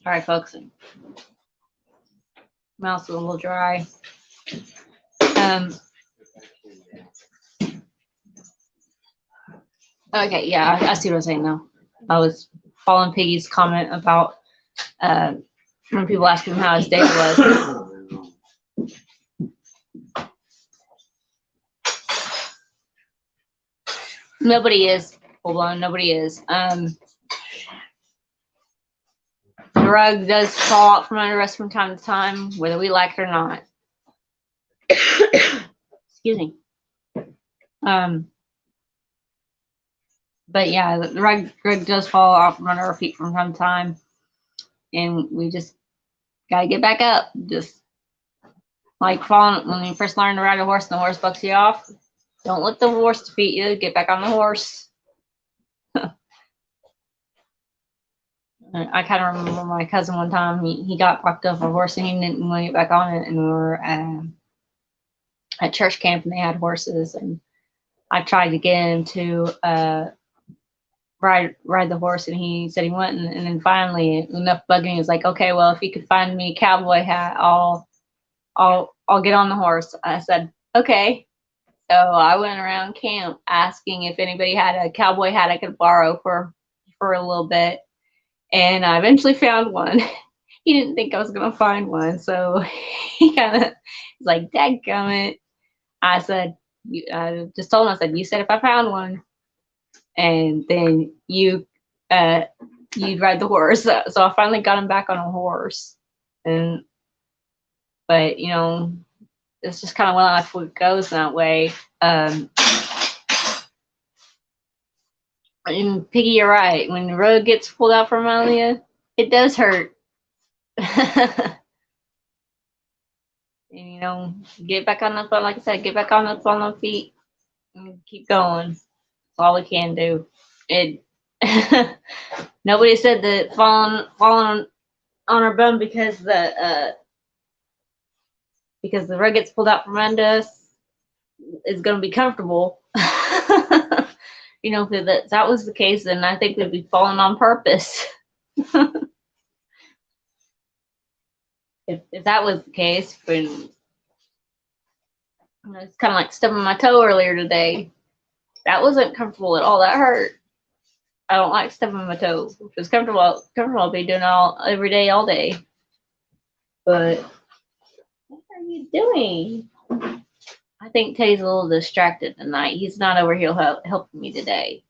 Sorry, folks. Mouth's a little dry. Okay, yeah, I see what I'm saying now. I was following Piggy's comment about when people asked him how his day was. Nobody is full blown. Nobody is. The rug does fall out from under us from time to time, whether we like it or not. Excuse me. But yeah, the rug does fall off from under our feet from time to time, and we just gotta get back up. Just like falling when you first learn to ride a horse and the horse bucks you off. Don't let the horse defeat you. Get back on the horse. I kind of remember my cousin one time. He got bucked off a horse and he didn't want to get back on it. And we were at church camp and they had horses. And I tried to get him to ride the horse, and he said he wouldn't. And then finally, enough bugging, he was like, "Okay, well, if you could find me a cowboy hat, I'll get on the horse." I said, "Okay." So I went around camp asking if anybody had a cowboy hat I could borrow for a little bit. And I eventually found one. He didn't think I was going to find one. So he kind of was like, "Dadgummit." I said, I just told him, I said, "You said if I found one, and then you'd ride the horse." So I finally got him back on a horse. But, you know, it's just kind of when life goes that way. And Piggy, you're right. When the rug gets pulled out from under you, it does hurt. And, you know, get back on the phone. Like I said, get back on the feet and keep going. That's all we can do. Nobody said that falling on our bum because the rug gets pulled out from under us is going to be comfortable. You know, if that was the case, then I think we'd be falling on purpose. If that was the case, when it's kind of like stubbing my toe earlier today, that wasn't comfortable at all. That hurt. I don't like stubbing my toe. If it was comfortable, I'll be doing every day, all day. But what are you doing? I think Teddy's a little distracted tonight. He's not over here helping me today.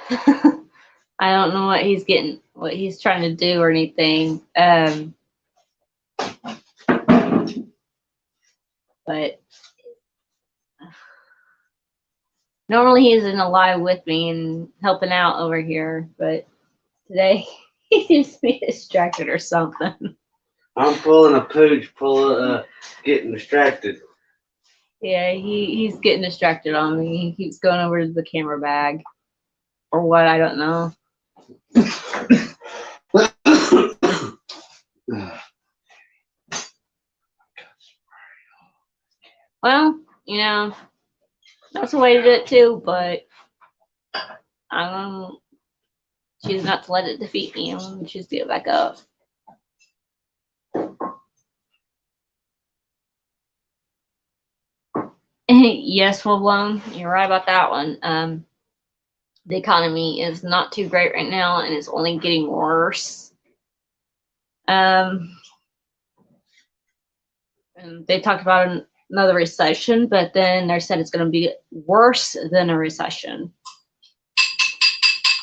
I don't know what he's trying to do or anything. But normally he's in the live with me and helping out over here, but today he seems to be distracted or something. I'm pulling a pooch, getting distracted. Yeah, he's getting distracted on me. He keeps going over to the camera bag. Or what, I don't know. Well, you know, that's a way to do it too, but I'm choose not to let it defeat me. I'm gonna choose to get back up. Yes, full blown. You're right about that one. The economy is not too great right now, and it's only getting worse. And they talked about another recession, but then they said it's going to be worse than a recession.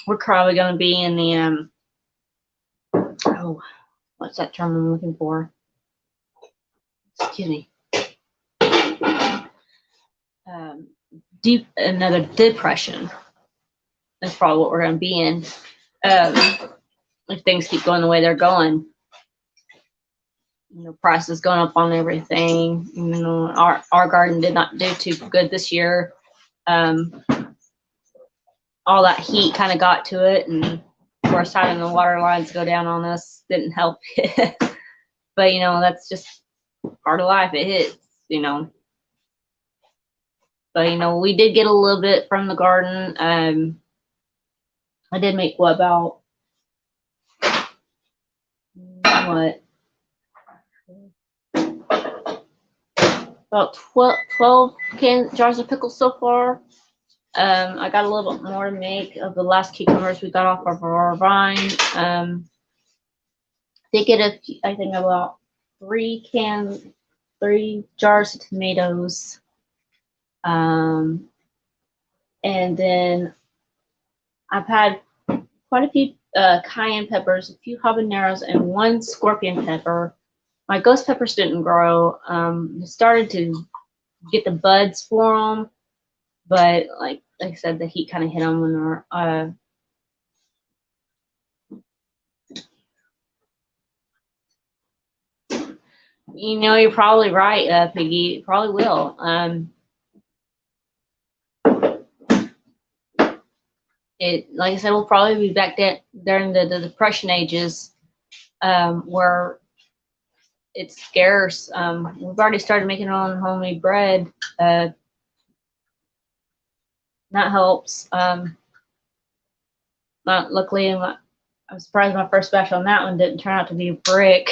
We're probably going to be in the what's that term I'm looking for? Excuse me. Another depression. That's probably what we're going to be in if things keep going the way they're going. You know, prices going up on everything. You know, our garden did not do too good this year. All that heat kind of got to it, and of course having the water lines go down on us didn't help it. But you know, that's just part of life. It hits, you know. But you know, we did get a little bit from the garden. I did make about 12 jars of pickles so far. I got a little bit more to make of the last cucumbers we got off of our vine. Did get I think about 3 jars of tomatoes. And then I've had quite a few cayenne peppers, a few habaneros, and 1 scorpion pepper. My ghost peppers didn't grow. Started to get the buds for them, but like I said, the heat kind of hit them when they're you know, you're probably right, Piggy. It probably will. Like I said, we'll probably be back during the Depression ages, where it's scarce. We've already started making our own homemade bread. That helps. Luckily, I'm surprised my first batch on that one didn't turn out to be a brick.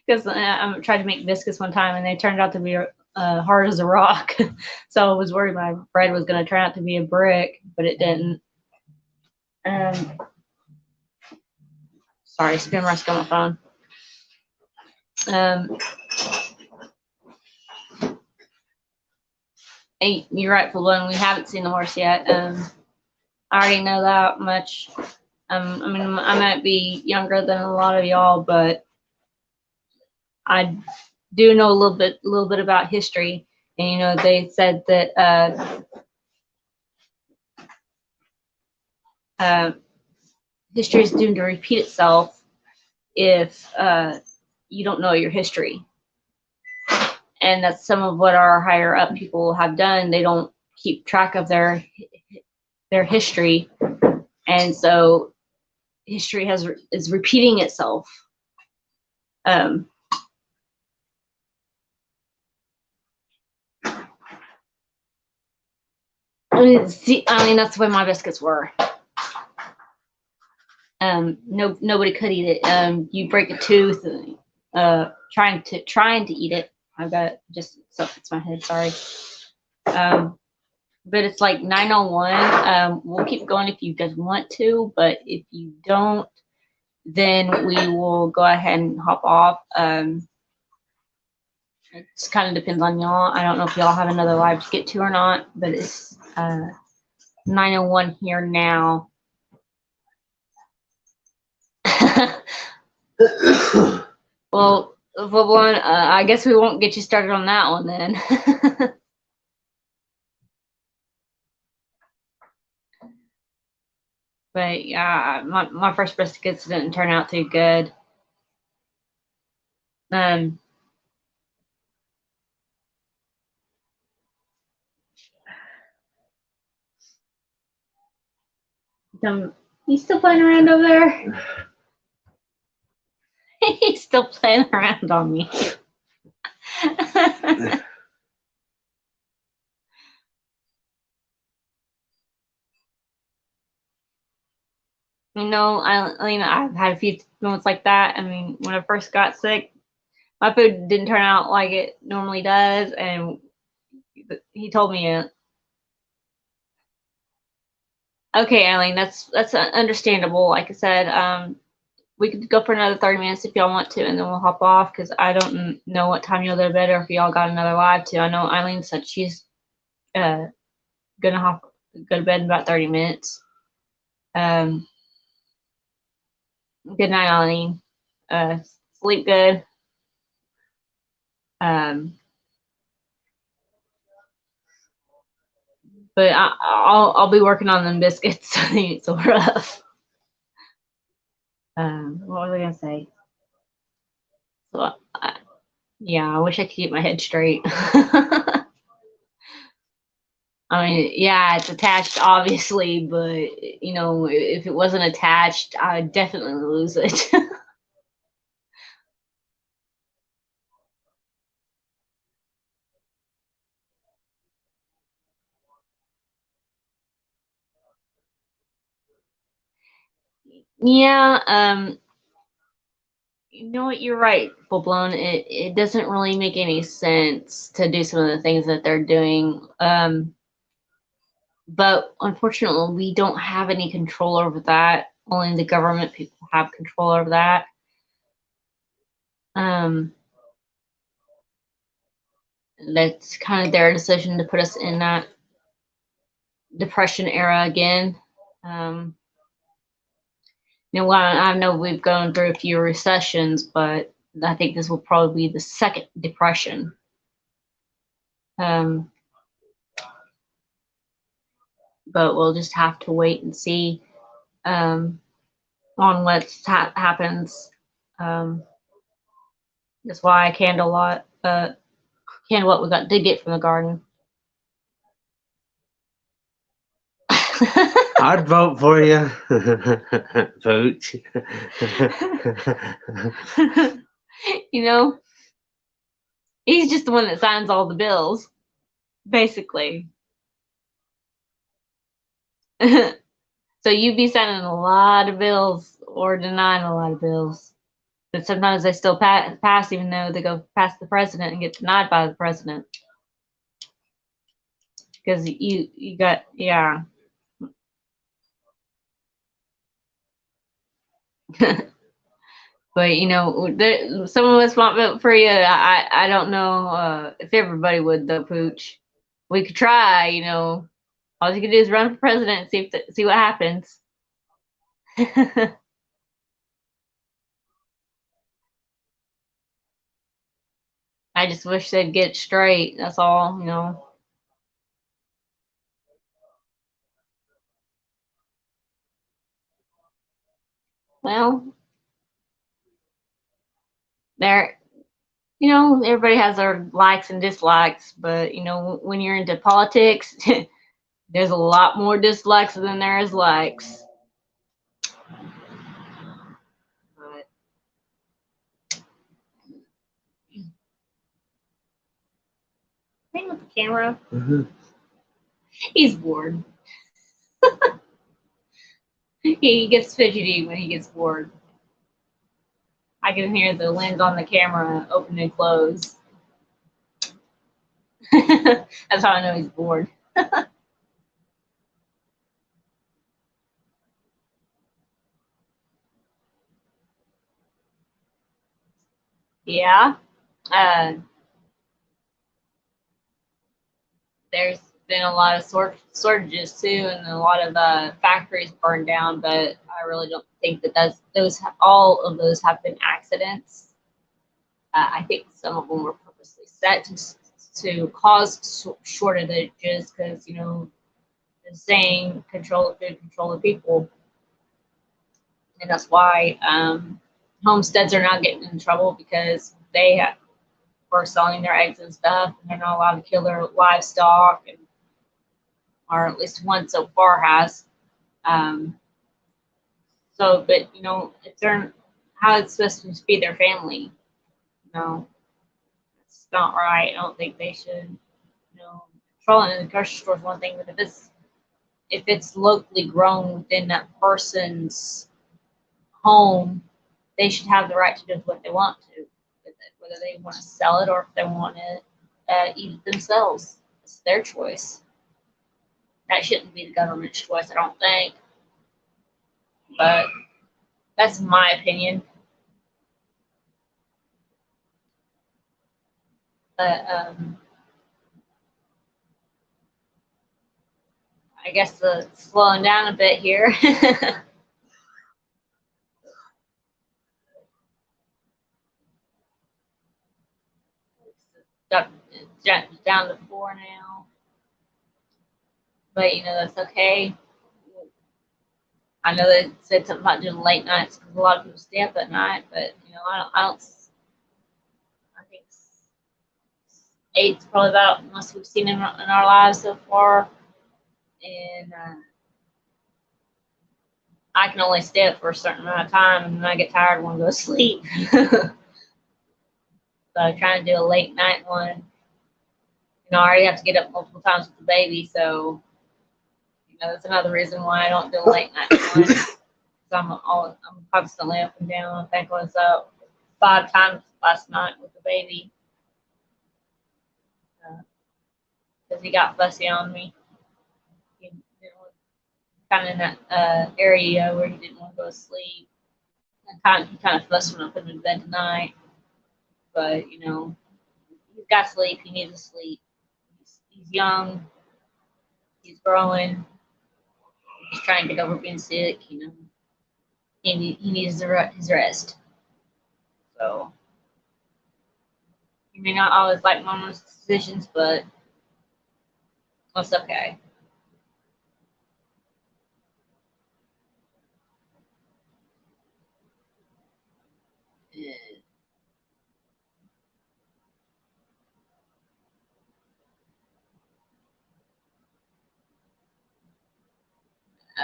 Because I tried to make biscuits one time and they turned out to be hard as a rock. So I was worried my bread was going to turn out to be a brick, but it didn't. Sorry, spin rest on my phone. Hey, you're right, full blown. We haven't seen the horse yet. I already know that much. I mean, I might be younger than a lot of y'all, but I do know a little bit about history. And you know, they said that history is doomed to repeat itself if you don't know your history. And that's some of what our higher up people have done. They don't keep track of their history, and so history is repeating itself. Um, see, I mean, that's the way my biscuits were. Nobody could eat it. You break a tooth, trying to eat it. I've got just stuff hits my head. Sorry. But it's like 9:01. We'll keep going if you guys want to, but if you don't, then we will go ahead and hop off. It kind of depends on y'all. I don't know if y'all have another live to get to or not, but it's 9:01 here now. Well, Vublon, I guess we won't get you started on that one then. But yeah, my first biscuits didn't turn out too good. You still playing around over there? He's still playing around on me. You know, I've had a few moments like that. I mean, when I first got sick, my food didn't turn out like it normally does, and he told me, "Okay, Eileen, that's understandable." Like I said, we could go for another 30 minutes if y'all want to, and then we'll hop off because I don't know what time you'll go to bed or if y'all got another live too. I know Eileen said she's gonna go to bed in about 30 minutes. Good night, Eileen. Sleep good. But I'll be working on them biscuits. It's so rough. What was I gonna say? So, yeah, I wish I could keep my head straight. I mean, yeah, it's attached, obviously, but you know, if it wasn't attached, I would definitely lose it. Yeah, you know what, you're right, full blown. It doesn't really make any sense to do some of the things that they're doing. But unfortunately, we don't have any control over that. Only the government people have control over that. That's kind of their decision to put us in that depression era again. You know, I know we've gone through a few recessions, but I think this will probably be the second depression. But we'll just have to wait and see on what happens. That's why I canned a lot. Canned what we did get from the garden. I'd vote for you. Vote. You know, he's just the one that signs all the bills, basically. So you'd be signing a lot of bills or denying a lot of bills. But sometimes they still pass even though they go past the president and get denied by the president. Because you got, yeah. But you know, some of us might vote for you. I don't know if everybody would though, Pooch. We could try. You know, all you can do is run for president and see what happens. I just wish they'd get it straight. That's all. You know. Well, there. You know, everybody has their likes and dislikes, but you know, when you're into politics, there's a lot more dislikes than there is likes. But camera. Mm-hmm. He's bored. He gets fidgety when he gets bored. I can hear the lens on the camera open and close. That's how I know he's bored. Yeah. There's been a lot of shortages too, and a lot of factories burned down. But I really don't think that all of those have been accidents. I think some of them were purposely set to cause shortages because the saying "control the food, control the people," and that's why homesteads are now getting in trouble because were selling their eggs and stuff, and they're not allowed to kill their livestock, or at least one so far has. Um, but if they're how it's supposed to feed their family, it's not right. I don't think they should. Controlling in the grocery store is one thing, but if it's locally grown within that person's home, they should have the right to do what they want to, whether they want to sell it or if they want to eat it themselves. It's their choice. That shouldn't be the government's choice, I don't think. But that's my opinion. But I guess slowing down a bit here. Down to 4 now. But that's okay. I know they said something about doing late nights because a lot of people stay up at night. But I don't. I think 8's probably about the most we've seen in our lives so far, and I can only stay up for a certain amount of time, and when I get tired, I want to go to sleep. So I'm trying to do a late night one. I already have to get up multiple times with the baby, so that's another reason why I don't do a late night one. I'm constantly up and down. I think I was up 5 times last night with the baby because he got fussy on me. He kind of in that area where he didn't want to go to sleep. He kind of fussed when I put him in bed tonight. But he's got to sleep. He needs to sleep. He's young. He's growing. He's trying to get over being sick. He needs his rest. So he may not always like Mama's decisions, but that's okay.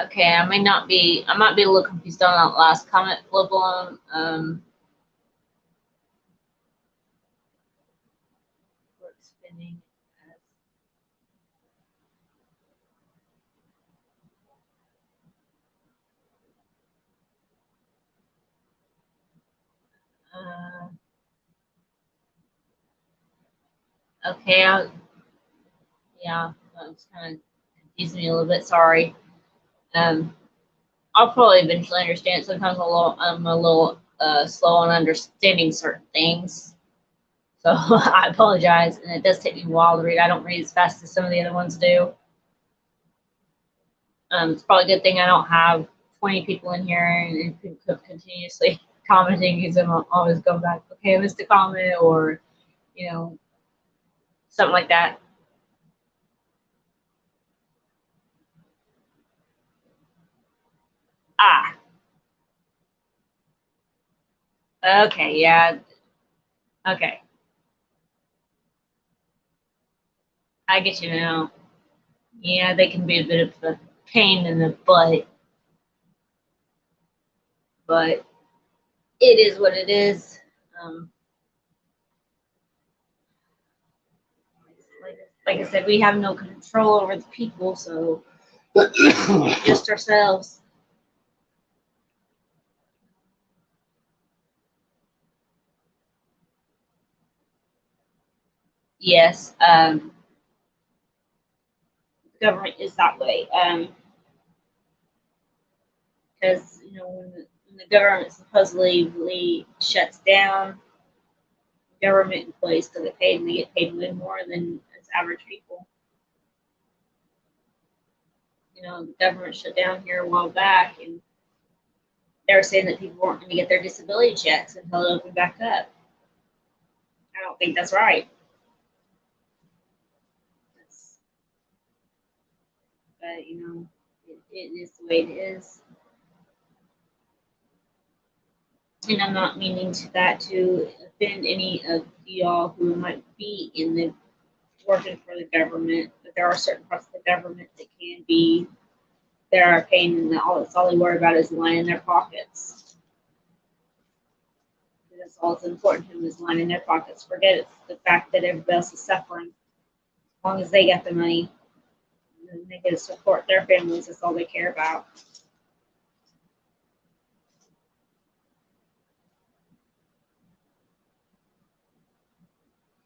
Okay, I might be a little confused on that last comment, Flipalone. Spinning. Okay, yeah, that's kind of confused me a little bit. Sorry. I'll probably eventually understand. Sometimes I'm a little slow on understanding certain things. So I apologize, and it does take me a while to read. I don't read as fast as some of the other ones do. It's probably a good thing I don't have 20 people in here and continuously commenting because I'm always going back, okay, I missed a comment, or, something like that. Ah, okay, yeah, okay. I get you now. Yeah, they can be a bit of a pain in the butt, but it is what it is. like I said, we have no control over the people, so just ourselves. Yes, the government is that way. Because when the government supposedly really shuts down, government employees because they get paid way more than as average people. The government shut down here a while back, and they were saying that people weren't going to get their disability checks until it opened back up. I don't think that's right. But it is the way it is. And I'm not meaning to offend any of y'all who might be in the working for the government, but there are certain parts of the government that can be there are pain, and that's all they worry about is lining their pockets. That's all that's important to them is lining their pockets. Forget the fact that everybody else is suffering. As long as they get the money, and they get to support their families, that's all they care about.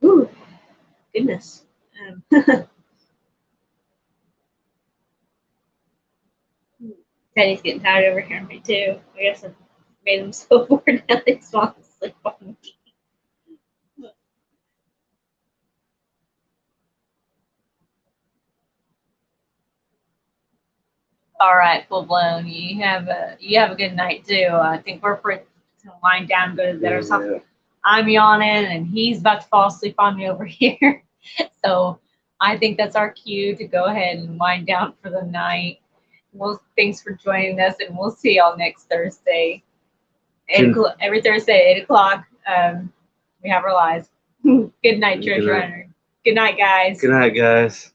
Ooh, goodness. Teddy's getting tired over here, me too. I guess I made him so bored now he's falling asleep on me. All right, full blown. You have a good night too. I think we're pretty to wind down, go to bed or something. I'm yawning, and he's about to fall asleep on me over here. So I think that's our cue to go ahead and wind down for the night. Thanks for joining us, and we'll see y'all next Thursday. Every Thursday, 8 o'clock. We have our lives. Good night, Treasure Hunter. Good night, guys. Good night, guys.